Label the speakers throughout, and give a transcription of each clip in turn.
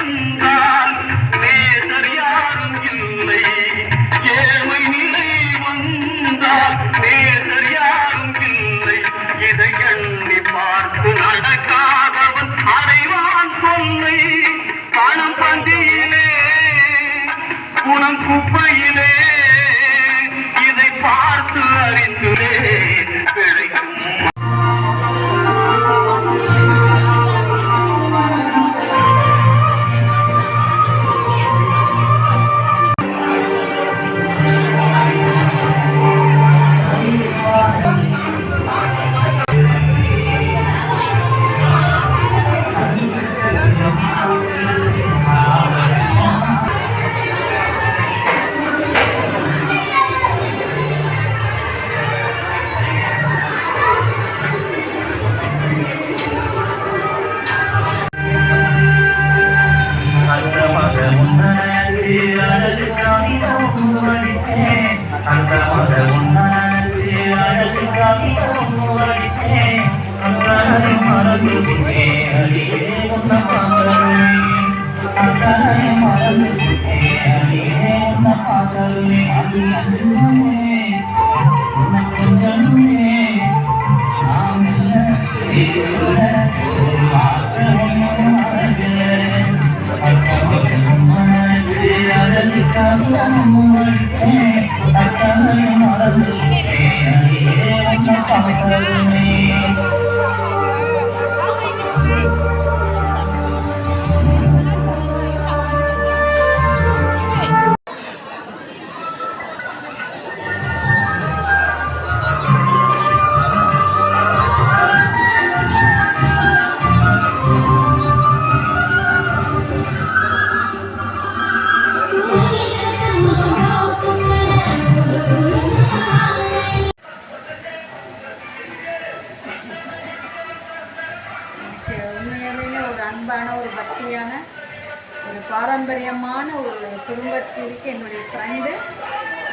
Speaker 1: வந்தால் நேசர் யாரும் இல்லை. ஏழ்மை நிலை வந்தால் நேசர் யாரும் இல்லை. இதை எண்ணி பார்த்து நடக்காதவன் அடைவான் கொள்ளை. பணம் பந்தியிலே குணம் குப்பையிலே இதை பார்த்து அறிந்துலே பிழைக்கும்.
Speaker 2: அன்பான ஒரு பக்தியான ஒரு பாரம்பரியமான ஒரு குடும்பத்திற்கு என்னுடைய ஃப்ரெண்டு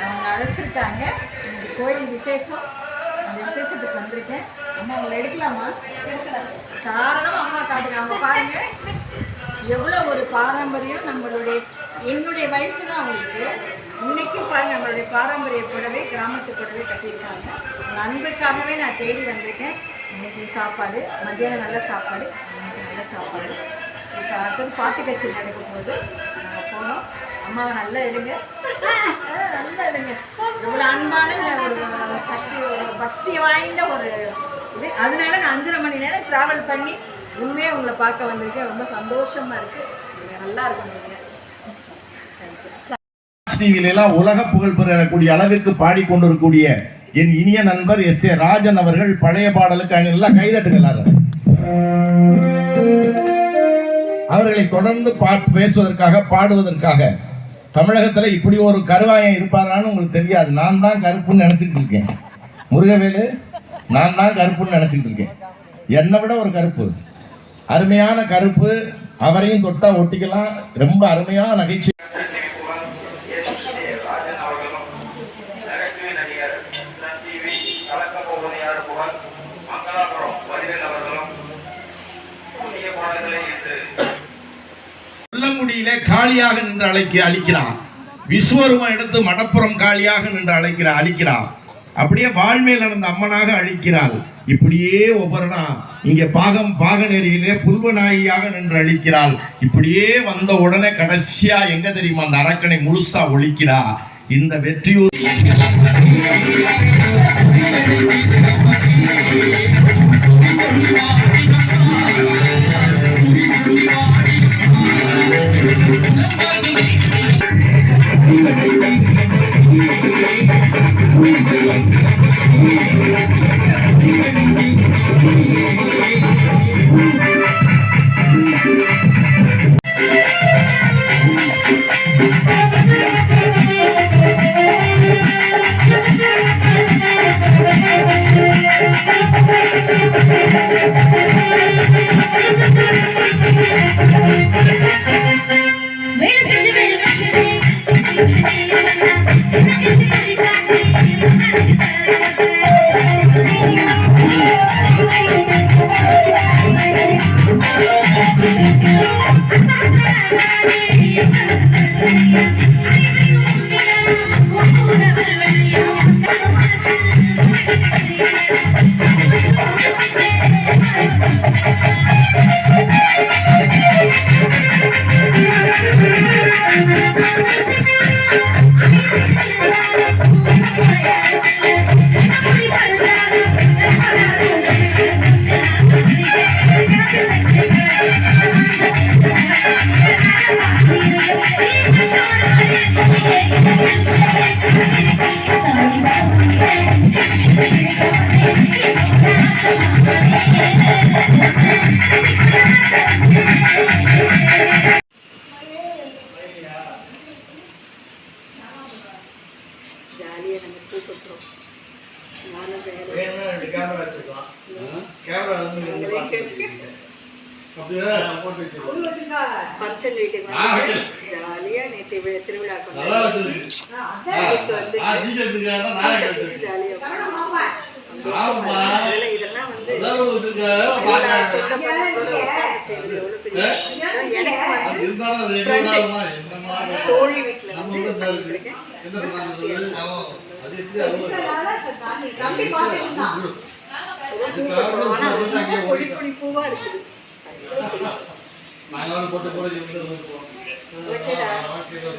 Speaker 2: அவங்க அழைச்சிருக்காங்க. இன்னைக்கு கோயில் விசேஷம், அந்த விசேஷத்துக்கு வந்திருக்கேன். அம்மா உங்களை எடுக்கலாமா? எடுக்கலாம். காரணம் அம்மா காட்டுங்க. அவங்க பாருங்க எவ்வளோ ஒரு பாரம்பரியம். என்னுடைய வயசு தான் அவங்களுக்கு. இன்னைக்கு பாருங்க நம்மளுடைய பாரம்பரிய புடவை, கிராமத்து புடவை கட்டியிருக்காங்க. அந்த அன்புக்காகவே நான் தேடி வந்திருக்கேன். இன்னைக்கு சாப்பாடு, மத்தியானம் நல்ல சாப்பாடு, இன்னைக்கு நல்ல சாப்பாடு. இப்போ அடுத்தது பாட்டு கச்சேரி நடக்கும் போது நாங்கள் போனோம். அம்மாவை நல்லா எடுங்க, நல்லா எடுங்க. இவ்வளோ அன்பான ஒரு சக்தி, ஒரு பக்தி வாய்ந்த ஒரு இது. அதனால நான் 5.5 மணி நேரம் ட்ராவல் பண்ணி உண்மையாக உங்களை பார்க்க வந்திருக்கேன். ரொம்ப சந்தோஷமாக இருக்குது. நீங்கள் நல்லா இருக்கும்.
Speaker 3: டிவிலாம் உலக புகழ் பெறக்கூடிய அளவிற்கு பாடிக்கொண்டிருக்கக்கூடிய என் இனிய நண்பர் S.A. ராஜன் அவர்கள் பழைய பாடலுக்கு எல்லாம் கைதட்டுகிறார். அவர்களை தொடர்ந்து பேசுவதற்காக, பாடுவதற்காக தமிழகத்தில் இப்படி ஒரு கருவாயம் இருப்பாரான்னு உங்களுக்கு தெரியாது. நான் தான் கருப்புன்னு நினைச்சிட்டு இருக்கேன். முருகவேலு, நான் தான் கருப்புன்னு நினைச்சிட்டு இருக்கேன். என்னை விட ஒரு கருப்பு, அருமையான கருப்பு. அவரையும் தொட்டா ஒட்டிக்கலாம். ரொம்ப அருமையான நகைச்சுவை. கொல்லங்குடியிலே காளியாக நின்று அழிக்கிறான். விஸ்வரூபம் எடுத்து மடப்புறம் காளியாக நின்று அழிக்கிறான். அப்படியே வாழ்மையில் நடந்த அம்மனாக அழிக்கிறாள். இப்படியே ஒவ்வொருனா இங்கே பாகநெறியிலே புல்வநாயியாக நின்று அழிக்கிறாள். இப்படியே வந்த உடனே கடைசியா எங்க தெரியுமா அந்த அரக்கனை முழுசா ஒழிக்கிறா. இந்த வெற்றியூர்
Speaker 2: ஜாலியாக நம்ம கூப்பிட்டுறோம். நானும் வேலை
Speaker 4: வேணும்னா 2 கேமரா வச்சுக்கலாம். கேமரா வந்து நீங்க பார்த்துக்கிட்டீங்க. அப்படியே போட்டு வச்சுக்கலாம்.
Speaker 2: ஃபங்க்ஷன் வீட்டுக்கு
Speaker 4: ஆ,
Speaker 2: வந்து
Speaker 4: ஓகே.
Speaker 2: ஜாலியாக நேற்று திருவிழா
Speaker 4: நல்லா
Speaker 2: கொண்டாடிச்சு.
Speaker 4: வச்சிருக்கு.
Speaker 2: அதுக்கு வந்து
Speaker 4: நீங்க எடுத்துக்காத நான் எடுத்துக்கிறேன்.
Speaker 2: ஜாலியாக
Speaker 4: ஆமா.
Speaker 2: இதெல்லாம் வந்து
Speaker 4: அதான் வச்சிருக்கா.
Speaker 2: எல்லா சொந்த பந்தங்களோட உட்கார்ந்து செய்றது எவ்வளவு பெரிய விஷயம். எனக்கு
Speaker 4: அது
Speaker 2: வந்து
Speaker 4: இருந்தாலும் அது
Speaker 2: friend,
Speaker 4: என்னடாமா என்னமா
Speaker 2: தோழி வீட்டுல
Speaker 4: நம்ம
Speaker 2: வந்து
Speaker 4: வந்து
Speaker 2: உட்கார்ந்துட்டு இருக்கேன்.
Speaker 4: என்ன பண்றது? அது எப்படி அவ்வளவு
Speaker 2: ஆனா ரொம்ப பொடி பொடி பூவா இருக்குது.
Speaker 4: நாங்க போட்டு போட
Speaker 2: ஓகேடா.
Speaker 4: ஓகே